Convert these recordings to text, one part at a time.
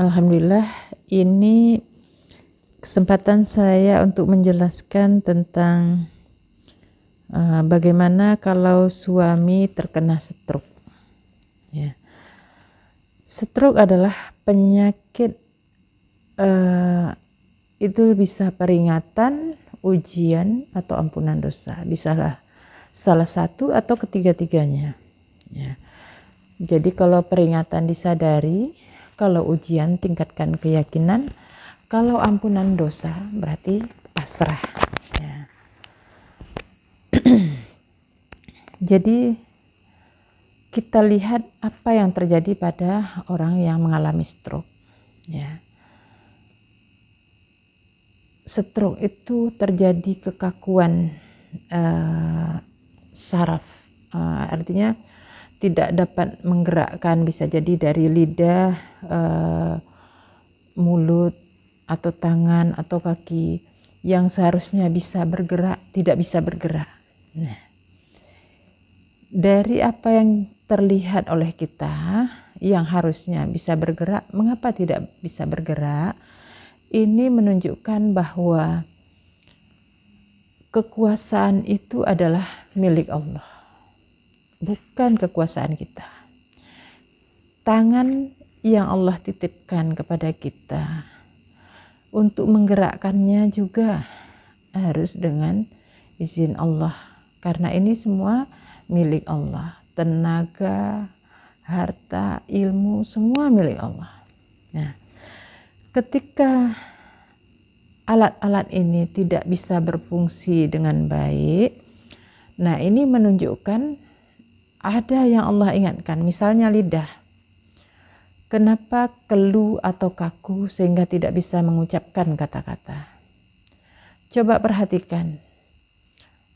Alhamdulillah, ini kesempatan saya untuk menjelaskan tentang bagaimana kalau suami terkena stroke. Ya. Stroke adalah penyakit itu bisa peringatan, ujian, atau ampunan dosa. Bisa salah satu atau ketiga-tiganya. Ya. Jadi kalau peringatan disadari, kalau ujian tingkatkan keyakinan, kalau ampunan dosa berarti pasrah. Ya. Jadi kita lihat apa yang terjadi pada orang yang mengalami stroke. Ya. Stroke itu terjadi kekakuan saraf, artinya tidak dapat menggerakkan, bisa jadi dari lidah, mulut, atau tangan atau kaki yang seharusnya bisa bergerak tidak bisa bergerak. Nah, dari apa yang terlihat oleh kita yang harusnya bisa bergerak, mengapa tidak bisa bergerak? Ini menunjukkan bahwa kekuasaan itu adalah milik Allah, bukan kekuasaan kita. Tangan yang Allah titipkan kepada kita untuk menggerakkannya juga harus dengan izin Allah, karena ini semua milik Allah. Tenaga, harta, ilmu, semua milik Allah. Nah, ketika alat-alat ini tidak bisa berfungsi dengan baik, nah ini menunjukkan ada yang Allah ingatkan, misalnya lidah. Kenapa keluh atau kaku sehingga tidak bisa mengucapkan kata-kata? Coba perhatikan,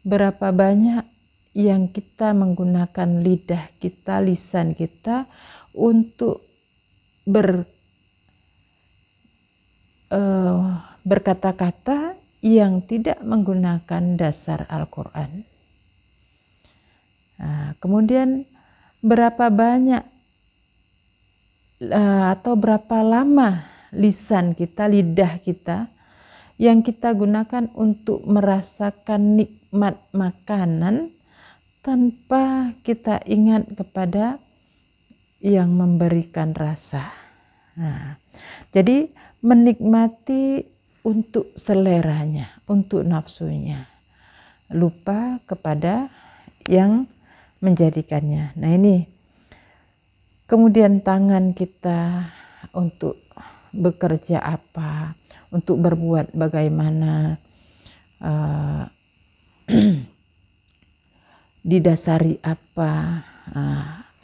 berapa banyak yang kita menggunakan lidah kita, lisan kita untuk berkata-kata yang tidak menggunakan dasar Al-Quran. Nah, kemudian berapa banyak atau berapa lama lisan kita, lidah kita yang kita gunakan untuk merasakan nikmat makanan tanpa kita ingat kepada yang memberikan rasa. Nah, jadi menikmati untuk seleranya, untuk nafsunya, lupa kepada yang menjadikannya. Nah ini, kemudian tangan kita untuk bekerja apa, untuk berbuat bagaimana, didasari apa,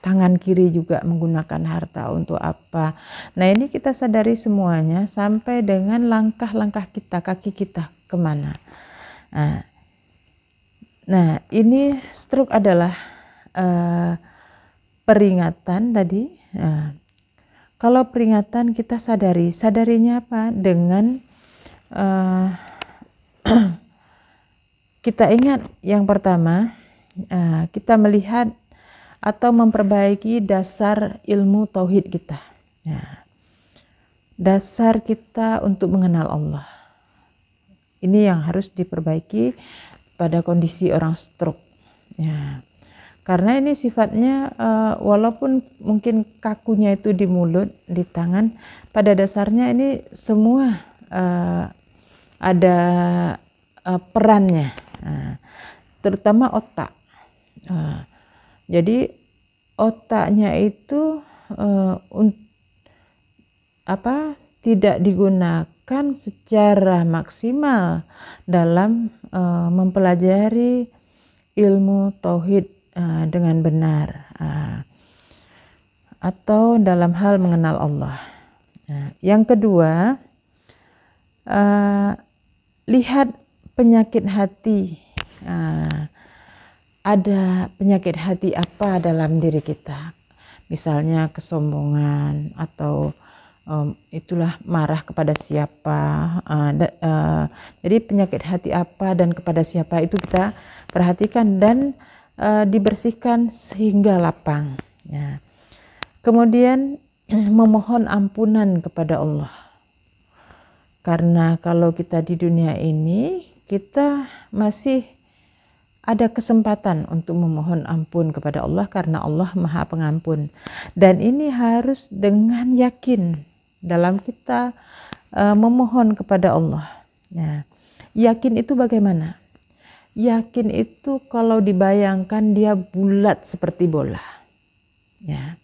tangan kiri juga menggunakan harta untuk apa. Nah ini kita sadari semuanya sampai dengan langkah-langkah kita, kaki kita kemana. Nah ini stroke adalah peringatan tadi. Kalau peringatan kita sadarinya apa? Dengan kita ingat yang pertama, kita melihat atau memperbaiki dasar ilmu tauhid kita. Ya. Dasar kita untuk mengenal Allah. Ini yang harus diperbaiki pada kondisi orang stroke. Ya. Karena ini sifatnya walaupun mungkin kakunya itu di mulut, di tangan, pada dasarnya ini semua ada perannya, terutama otak. Jadi otaknya itu tidak digunakan secara maksimal dalam mempelajari ilmu tauhid dengan benar, atau dalam hal mengenal Allah. Yang kedua, lihat penyakit hati. Ada penyakit hati apa dalam diri kita? Misalnya kesombongan atau itulah marah kepada siapa. Jadi penyakit hati apa dan kepada siapa itu kita perhatikan dan dibersihkan sehingga lapang. Ya. Kemudian memohon ampunan kepada Allah. Karena kalau kita di dunia ini, kita masih ada kesempatan untuk memohon ampun kepada Allah karena Allah Maha Pengampun. Dan ini harus dengan yakin dalam kita memohon kepada Allah. Nah, yakin itu bagaimana? Yakin itu kalau dibayangkan dia bulat seperti bola. Ya.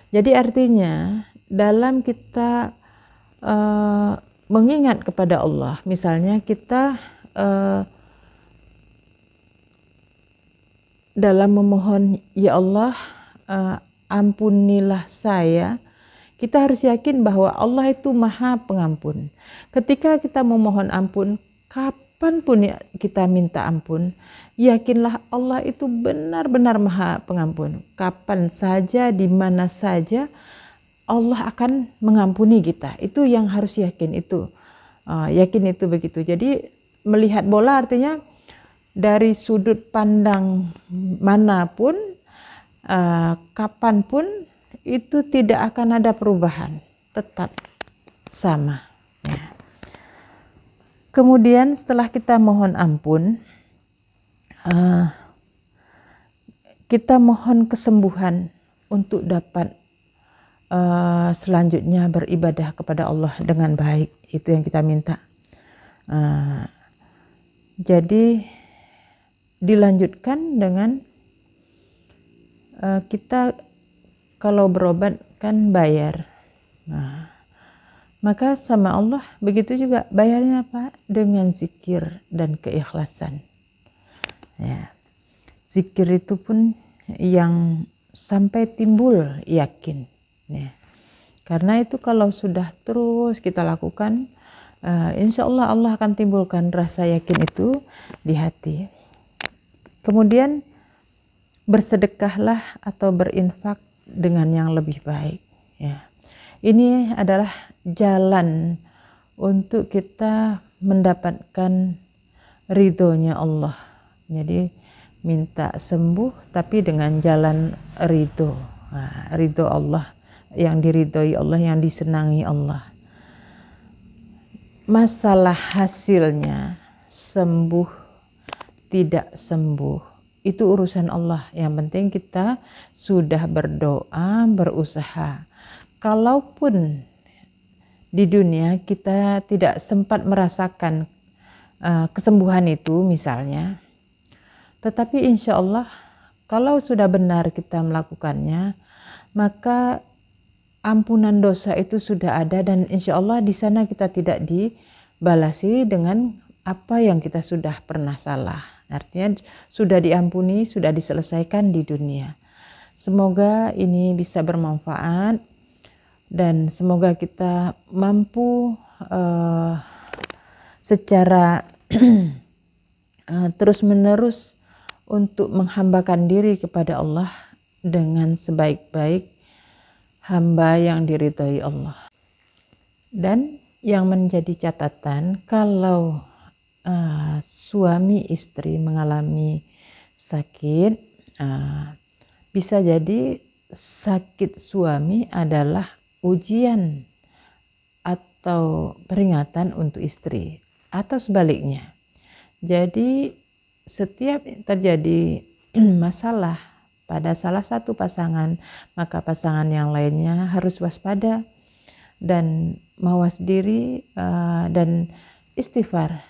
Jadi artinya dalam kita mengingat kepada Allah, misalnya kita dalam memohon, ya Allah ampunilah saya, kita harus yakin bahwa Allah itu Maha Pengampun. Ketika kita memohon ampun, kapanpun ya kita minta ampun, yakinlah Allah itu benar-benar Maha Pengampun. Kapan saja, di mana saja, Allah akan mengampuni kita. Itu yang harus yakin itu. Yakin itu begitu. Jadi melihat bola artinya dari sudut pandang manapun, kapanpun, itu tidak akan ada perubahan, tetap sama. Ya. Kemudian setelah kita mohon ampun, kita mohon kesembuhan untuk dapat selanjutnya beribadah kepada Allah dengan baik. Itu yang kita minta. Jadi dilanjutkan dengan kita kalau berobat kan bayar. Nah, maka sama Allah begitu juga bayarnya apa? Dengan zikir dan keikhlasan. Ya. Zikir itu pun yang sampai timbul yakin. Ya. Karena itu kalau sudah terus kita lakukan, insya Allah Allah akan timbulkan rasa yakin itu di hati. Kemudian bersedekahlah atau berinfak dengan yang lebih baik. Ya. Ini adalah jalan untuk kita mendapatkan ridhonya Allah. Jadi minta sembuh tapi dengan jalan ridho. Nah, ridho Allah, yang diridhoi Allah, yang disenangi Allah. Masalah hasilnya sembuh tidak sembuh itu urusan Allah. Yang penting kita sudah berdoa, berusaha. Kalaupun di dunia kita tidak sempat merasakan kesembuhan itu misalnya, tetapi insya Allah kalau sudah benar kita melakukannya, maka ampunan dosa itu sudah ada dan insya Allah di sana kita tidak dibalasi dengan apa yang kita sudah pernah salah. Artinya sudah diampuni, sudah diselesaikan di dunia. Semoga ini bisa bermanfaat dan semoga kita mampu secara terus-menerus untuk menghambakan diri kepada Allah dengan sebaik-baik hamba yang diridhai Allah. Dan yang menjadi catatan, kalau suami istri mengalami sakit, bisa jadi sakit suami adalah ujian atau peringatan untuk istri, atau sebaliknya. Jadi setiap terjadi masalah pada salah satu pasangan, maka pasangan yang lainnya harus waspada dan mawas diri dan istighfar.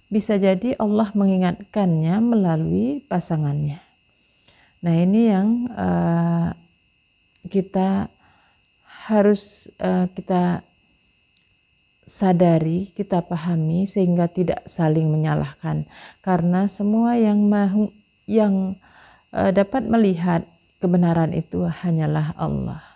Bisa jadi Allah mengingatkannya melalui pasangannya. Nah ini yang kita harus kita sadari, kita pahami sehingga tidak saling menyalahkan. Karena semua yang dapat melihat kebenaran itu hanyalah Allah.